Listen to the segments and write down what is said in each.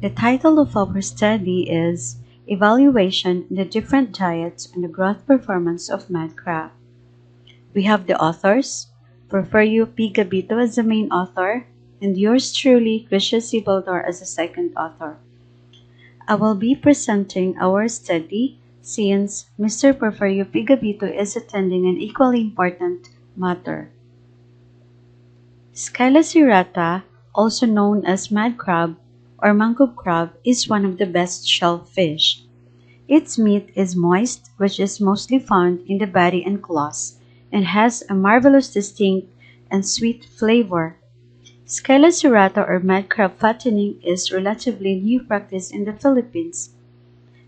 The title of our study is Evaluation in the Different Diets and the Growth Performance of Mad Crab. We have the authors, Porfirio P. Gabito as the main author, and yours truly, Krisha Sibaldor as the second author. I will be presenting our study since Mr. Porfirio P. Gabito is attending an equally important matter. Scylla serrata, also known as mad crab or mangrove crab, is one of the best shellfish. Its meat is moist, which is mostly found in the body and claws, and has a marvelous distinct and sweet flavor. Scylla serrata or mad crab fattening is relatively new practice in the Philippines.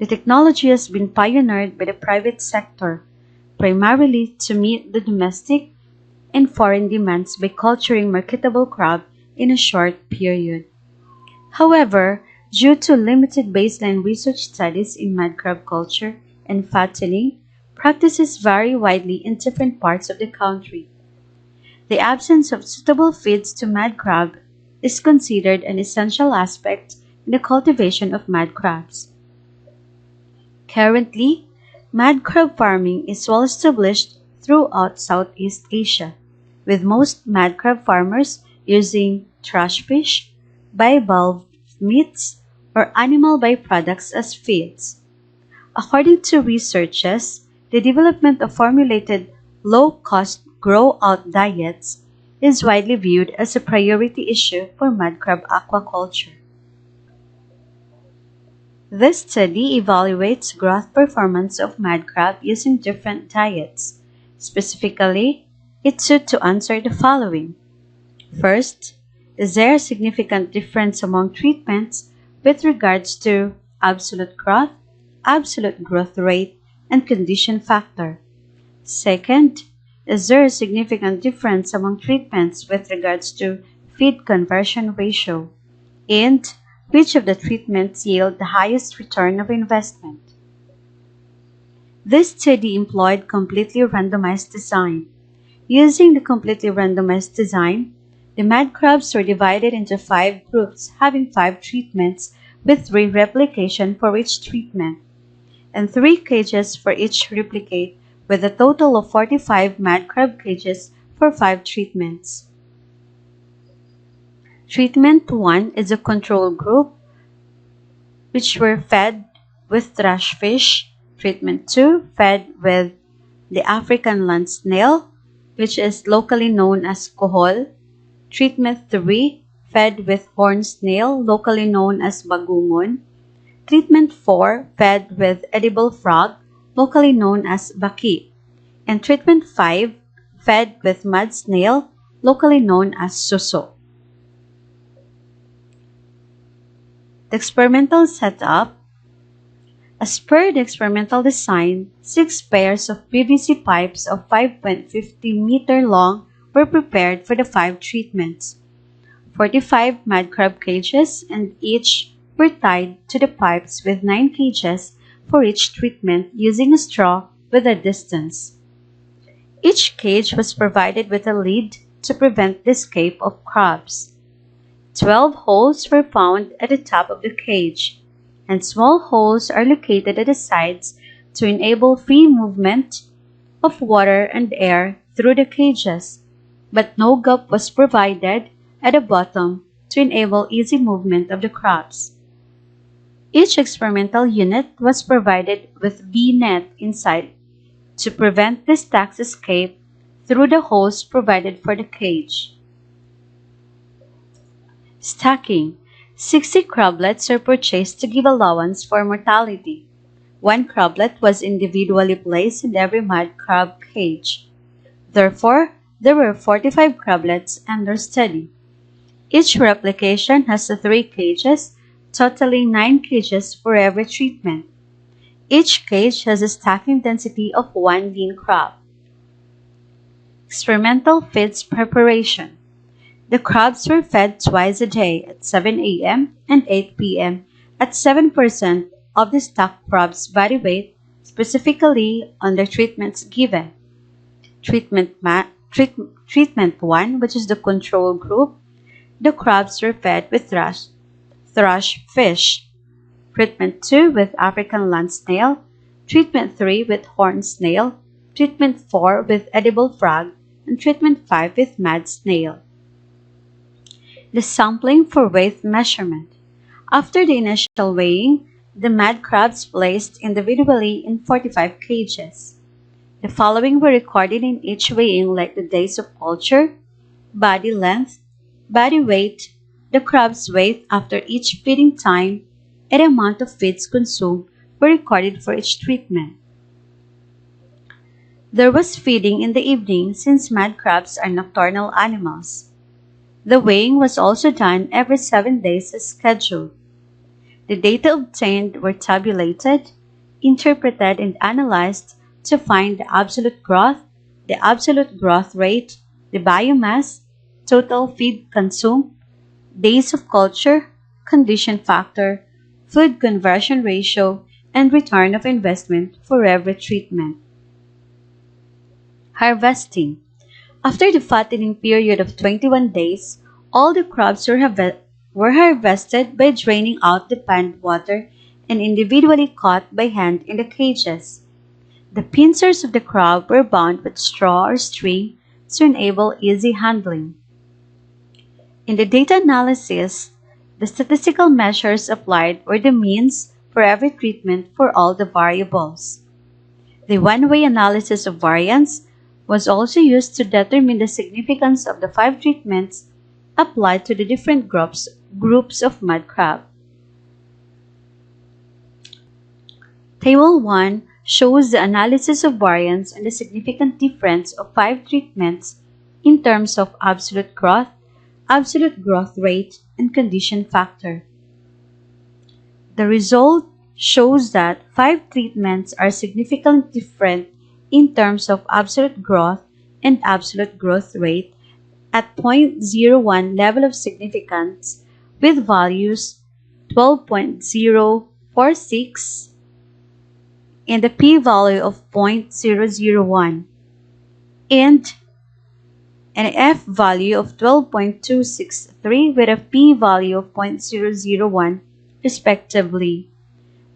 The technology has been pioneered by the private sector, primarily to meet the domestic and foreign demands by culturing marketable crab in a short period. However, due to limited baseline research studies in mad crab culture and fattening, practices vary widely in different parts of the country. The absence of suitable feeds to mad crab is considered an essential aspect in the cultivation of mad crabs. Currently, mad crab farming is well established throughout Southeast Asia, with most mad crab farmers using trash fish, bivalve meats, or animal byproducts as feeds. According to researchers, the development of formulated low-cost grow-out diets is widely viewed as a priority issue for mad crab aquaculture. This study evaluates growth performance of mad crab using different diets. Specifically, it should to answer the following. First, is there a significant difference among treatments with regards to absolute growth rate, and condition factor? Second, is there a significant difference among treatments with regards to feed conversion ratio? And which of the treatments yield the highest return of investment? This study employed completely randomized design. Using the completely randomized design, the mad crabs were divided into 5 groups having 5 treatments with 3 replication for each treatment, and 3 cages for each replicate with a total of 45 mad crab cages for 5 treatments. Treatment 1 is a control group, which were fed with trash fish. Treatment 2 fed with the African land snail, which is locally known as kohol. Treatment 3 fed with horn snail, locally known as bagungon. Treatment 4 fed with edible frog, locally known as baki. And treatment 5 fed with mud snail, locally known as suso. The experimental setup. As per the experimental design, 6 pairs of PVC pipes of 5.50 meter long were prepared for the 5 treatments. 45 mad crab cages and each were tied to the pipes with 9 cages for each treatment using a straw with a distance. Each cage was provided with a lid to prevent the escape of crabs. 12 holes were found at the top of the cage, and small holes are located at the sides to enable free movement of water and air through the cages, but no gap was provided at the bottom to enable easy movement of the crabs. Each experimental unit was provided with B-net inside to prevent the stacks escape through the holes provided for the cage. Stacking. 60 crablets were purchased to give allowance for mortality. 1 crablet was individually placed in every mad crab cage. Therefore, there were 45 crablets under study. Each replication has 3 cages, totaling 9 cages for every treatment. Each cage has a stacking density of 1 lean crab. Experimental feeds preparation. The crabs were fed twice a day at 7 a.m. and 8 p.m. at 7% of the stocked crab's body weight, specifically on the treatments given. Treatment 1, which is the control group, the crabs were fed with thrush fish, treatment 2 with African land snail, treatment 3 with horned snail, treatment 4 with edible frog, and treatment 5 with mad snail. The sampling for weight measurement. After the initial weighing, the mad crabs placed individually in 45 cages. The following were recorded in each weighing, like the days of culture, body length, body weight, the crab's weight after each feeding time, and amount of feeds consumed were recorded for each treatment. There was feeding in the evening since mad crabs are nocturnal animals. The weighing was also done every 7 days as scheduled. The data obtained were tabulated, interpreted, and analyzed to find the absolute growth rate, the biomass, total feed consumed, days of culture, condition factor, food conversion ratio, and return of investment for every treatment. Harvesting. After the fattening period of 21 days, all the crabs were harvested by draining out the pond water and individually caught by hand in the cages. The pincers of the crab were bound with straw or string to enable easy handling. In the data analysis, the statistical measures applied were the means for every treatment for all the variables. The one-way analysis of variance was also used to determine the significance of the 5 treatments applied to the different groups of mud crab. Table 1 shows the analysis of variance and the significant difference of 5 treatments in terms of absolute growth rate, and condition factor. The result shows that 5 treatments are significantly different in terms of absolute growth and absolute growth rate at 0.01 level of significance with values 12.046 and a p-value of 0.001 and an f-value of 12.263 with a p-value of 0.001 respectively.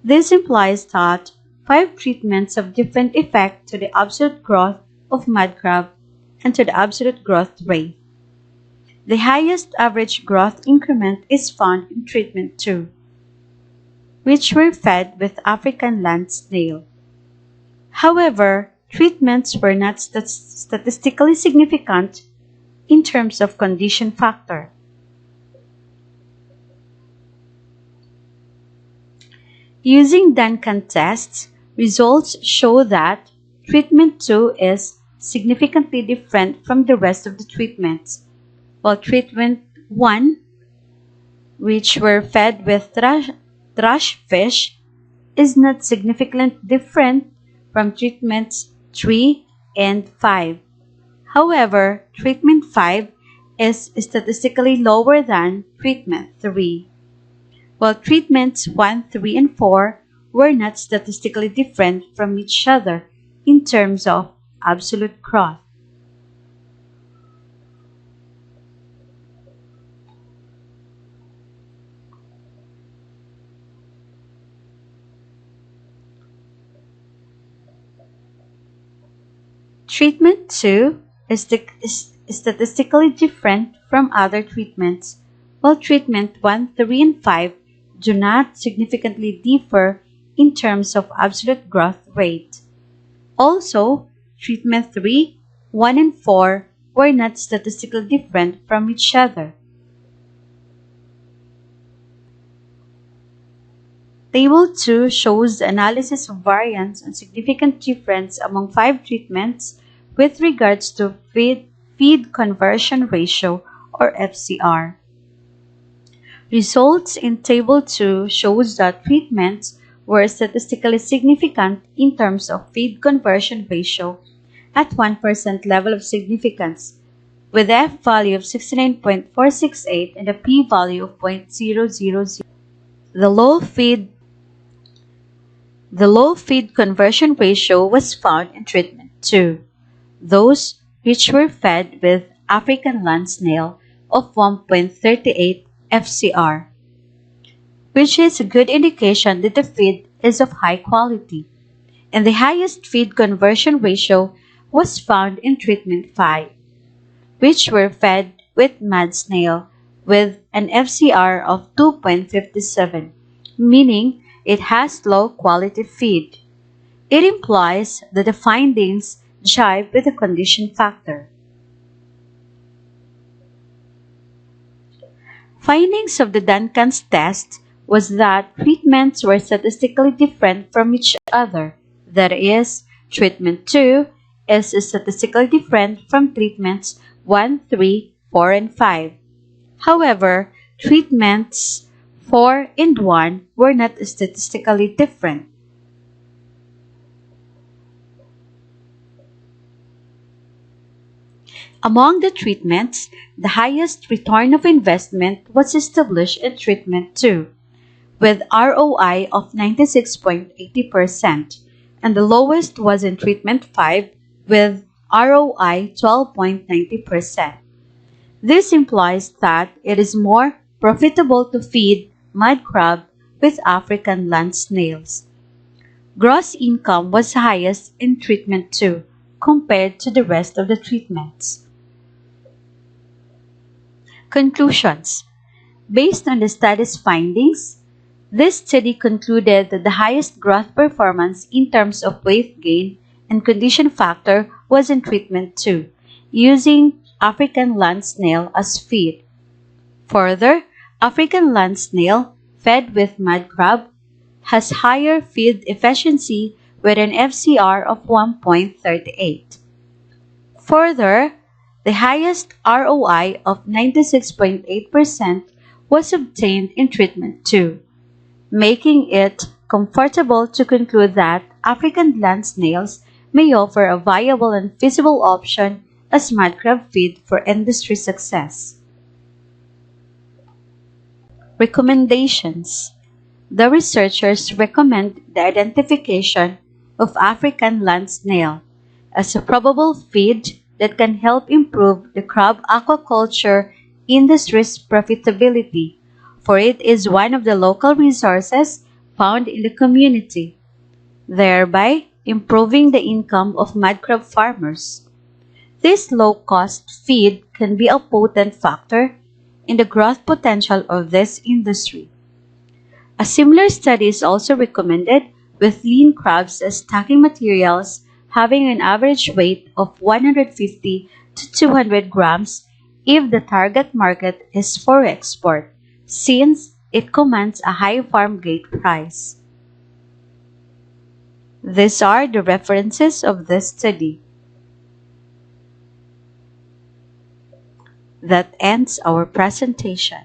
This implies that 5 treatments have different effect to the absolute growth of mud crab and to the absolute growth rate. The highest average growth increment is found in treatment 2, which were fed with African land snail. However, treatments were not statistically significant in terms of condition factor. Using Duncan tests, results show that treatment 2 is significantly different from the rest of the treatments, while treatment 1, which were fed with thrush fish, is not significantly different from treatments 3 and 5. However, treatment 5 is statistically lower than treatment 3, while treatments 1, 3, and 4 were not statistically different from each other in terms of absolute growth. Treatment 2 is statistically different from other treatments, while treatment 1, 3, and 5 do not significantly differ in terms of absolute growth rate. Also, treatment 3, 1, and 4 were not statistically different from each other. Table 2 shows the analysis of variance and significant difference among 5 treatments with regards to feed conversion ratio or FCR. Results in Table 2 shows that treatments were statistically significant in terms of feed conversion ratio at 1% level of significance, with F value of 69.468 and a P value of 0.000. The low feed conversion ratio was found in treatment 2, those which were fed with African land snail of 1.38 FCR. which is a good indication that the feed is of high quality. And the highest feed conversion ratio was found in treatment 5, which were fed with mud snail with an FCR of 2.57, meaning it has low quality feed. It implies that the findings jibe with the condition factor. Findings of the Duncan's test was that treatments were statistically different from each other. That is, treatment 2 is statistically different from treatments 1, 3, 4, and 5. However, treatments 4 and 1 were not statistically different. Among the treatments, the highest return of investment was established in treatment 2, with ROI of 96.80%, and the lowest was in treatment 5 with ROI 12.90%. This implies that it is more profitable to feed mud crab with African land snails. Gross income was highest in treatment 2 compared to the rest of the treatments. Conclusions. Based on the study's findings, this study concluded that the highest growth performance in terms of weight gain and condition factor was in treatment 2, using African land snail as feed. Further, African land snail fed with mud crab has higher feed efficiency with an FCR of 1.38. Further, the highest ROI of 96.8% was obtained in treatment 2, making it comfortable to conclude that African land snails may offer a viable and feasible option as mud crab feed for industry success. Recommendations. The researchers recommend the identification of African land snail as a probable feed that can help improve the crab aquaculture industry's profitability, for it is one of the local resources found in the community, thereby improving the income of mud crab farmers. This low-cost feed can be a potent factor in the growth potential of this industry. A similar study is also recommended with lean crabs as stacking materials having an average weight of 150 to 200 grams if the target market is for export, since it commands a high farm gate price. These are the references of this study. That ends our presentation.